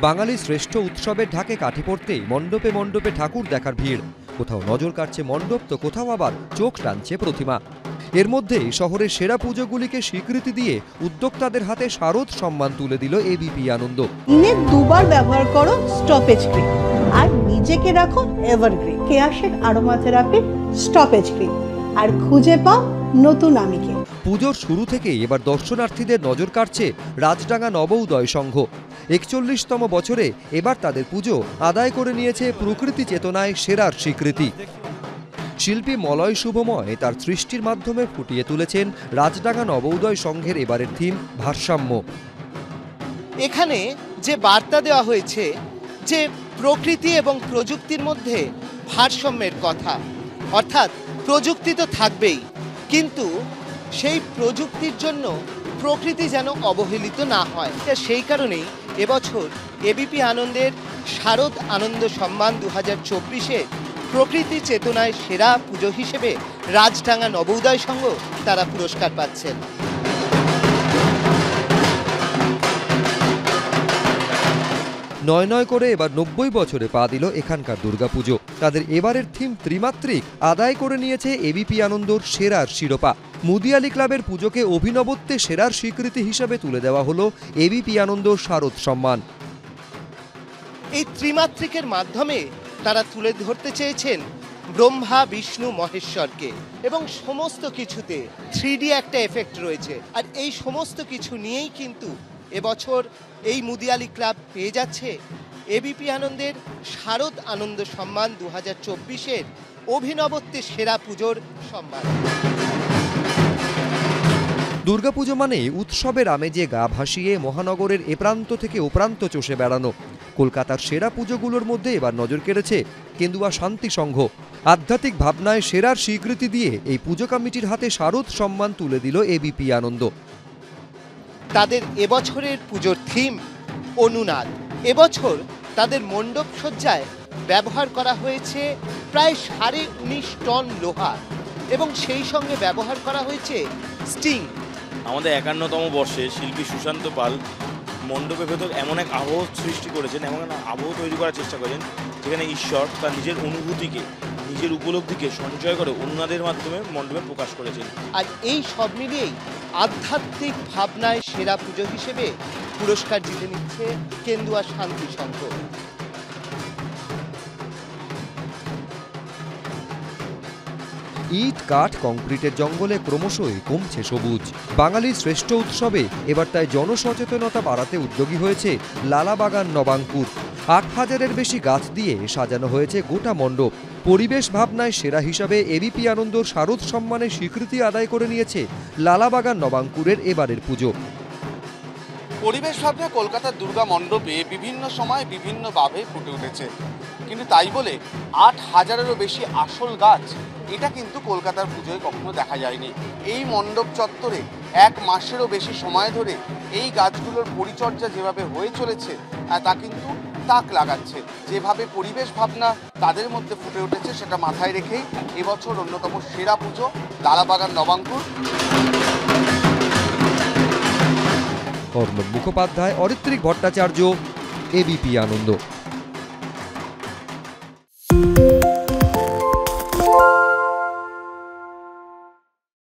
বাঙালি শ্রেষ্ঠ উৎসবের ঢাকে কাঠি পড়তেই মণ্ডপে মণ্ডপে ঠাকুর দেখার ভিড়। কোথাও নজর কাটছে মণ্ডপ, তো কোথাও আবার চোখ টানছে প্রতিমা। এর মধ্যেই শহরের সেরা পুজোগুলিকে স্বীকৃতি দিয়ে উদ্যোক্তাদের হাতে শারদ সম্মান তুলে দিল এবিপি আনন্দ। দিনে দুবার ব্যবহার করো স্টপেজ ক্রিম আর নিজেকে রাখো এভারগ্রিন। কেয়াশের আরোমা থেরাপি স্টপেজ ক্রিম, আর খুঁজে পাও নতুন আমিকে। পুজোর শুরু থেকেই এবার দর্শনার্থীদের নজর কাটছে রাজডাঙ্গা নবোদয় সংঘ। ৪১তম বছরে এবার তাদের পুজো আদায় করে নিয়েছে প্রকৃতি চেতনায় সেরার স্বীকৃতি। শিল্পী মলয় শুভময় তার সৃষ্টির মাধ্যমে ফুটিয়ে তুলেছেন রাজডাঙ্গা নবোদয় সংঘের এবারের থিম ভারসাম্য। এখানে যে বার্তা দেওয়া হয়েছে যে প্রকৃতি এবং প্রযুক্তির মধ্যে ভারসাম্যের কথা, অর্থাৎ প্রযুক্তি তো থাকবেই, কিন্তু সেই প্রযুক্তির জন্য প্রকৃতি যেন অবহেলিত না হয়। সেই কারণেই এবছর এবিপি আনন্দের শারদ আনন্দ সম্মান 2024-এ প্রকৃতি চেতনায় সেরা পুজো হিসেবে রাজডাঙ্গা নবোদয় সংঘ তারা পুরস্কার পাচ্ছেন। নয় নয় করে এবার ৯০ বছরে পা দিল এখানকার দুর্গাপুজো। তাদের এবারের থিম ত্রিমাত্রিক, আদায় করে নিয়েছে এবিপি আনন্দর সেরার শিরোপা। মুদিয়ালি ক্লাবের পুজোকে অভিনবত্বে সেরার স্বীকৃতি হিসাবে তুলে দেওয়া হলো এবিপি আনন্দ শারদ সম্মান। এই ত্রিমাত্রিকের মাধ্যমে তারা তুলে ধরতে চেয়েছেন ব্রহ্মা বিষ্ণু মহেশ্বরকে, এবং সমস্ত কিছুতে 3D একটা এফেক্ট রয়েছে। আর এই সমস্ত কিছু নিয়েই কিন্তু এবছর এই মুদিয়ালি ক্লাব পেয়ে যাচ্ছে এবিপি আনন্দের শারদ আনন্দ সম্মান 2024-এর অভিনবত্বে সেরা পুজোর সম্মান। দুর্গাপুজো মানে উৎসবের আমেজে গা ভাসিয়ে মহানগরের এ প্রান্ত থেকে ও প্রান্ত চষে বেড়ানো। কলকাতার সেরা পুজোগুলোর মধ্যে এবার নজর কেড়েছে কেন্দুয়া শান্তি সংঘ। আধ্যাত্মিক ভাবনায় সেরার স্বীকৃতি দিয়ে এই পুজো কমিটির হাতে শারদ সম্মান তুলে দিল এবিপি আনন্দ। তাদের এবছরের পুজোর থিম অনুনাদ। এবছর তাদের মণ্ডপ সজ্জায় ব্যবহার করা হয়েছে প্রায় 19.5 টন লোহা, এবং সেই সঙ্গে ব্যবহার করা হয়েছে স্টিং। আমাদের 51তম বর্ষে শিল্পী সুশান্ত পাল মণ্ডপের ভেতর এমন এক আবহ সৃষ্টি করেছেন, এমন এক আবহ তৈরি করার চেষ্টা করেছেন যেখানে ঈশ্বর তার নিজের অনুভূতিকে, নিজের উপলব্ধিকে সঞ্চয় করে অনুনাদের মাধ্যমে মণ্ডপে প্রকাশ করেছেন। আর এই সব মিলিয়েই আধ্যাত্মিক ভাবনায় সেরা পুজো হিসেবে পুরস্কার জিতে নিচ্ছে কেন্দুয়া শান্তি সংঘ। ইট, কাঠ, কংক্রিটের জঙ্গলে ক্রমশই কমছে সবুজ। বাঙালির শ্রেষ্ঠ উৎসবে এবার তাই জনসচেতনতা বাড়াতে উদ্যোগী হয়েছে লালাবাগান নবাঙ্কুর। ৮,০০০-এর বেশি গাছ দিয়ে সাজানো হয়েছে গোটা মণ্ডপ। পরিবেশ ভাবনায় সেরা হিসাবে এবিপি আনন্দর শারদ সম্মানের স্বীকৃতি আদায় করে নিয়েছে লালাবাগান নবাঙ্কুরের এবারের পুজো। পরিবেশ ভাবনা কলকাতার দুর্গা মণ্ডপে বিভিন্ন সময় বিভিন্নভাবে ফুটে উঠেছে, কিন্তু তাই বলে ৮,০০০-এরও বেশি আসল গাছ, এটা কিন্তু কলকাতার পুজোয় কখনো দেখা যায়নি। এই মণ্ডপ চত্বরে ১ মাসেরও বেশি সময় ধরে এই গাছগুলোর পরিচর্যা যেভাবে হয়ে চলেছে তা কিন্তু তাক লাগাচ্ছে। যেভাবে পরিবেশ ভাবনা তাদের মধ্যে ফুটে উঠেছে সেটা মাথায় রেখেই এবছর অন্যতম সেরা পুজো লালাবাগান নবাঙ্কুর। অর্ণব মুখোপাধ্যায়, অরিত্রিক ভট্টাচার্য, এবিপি আনন্দ।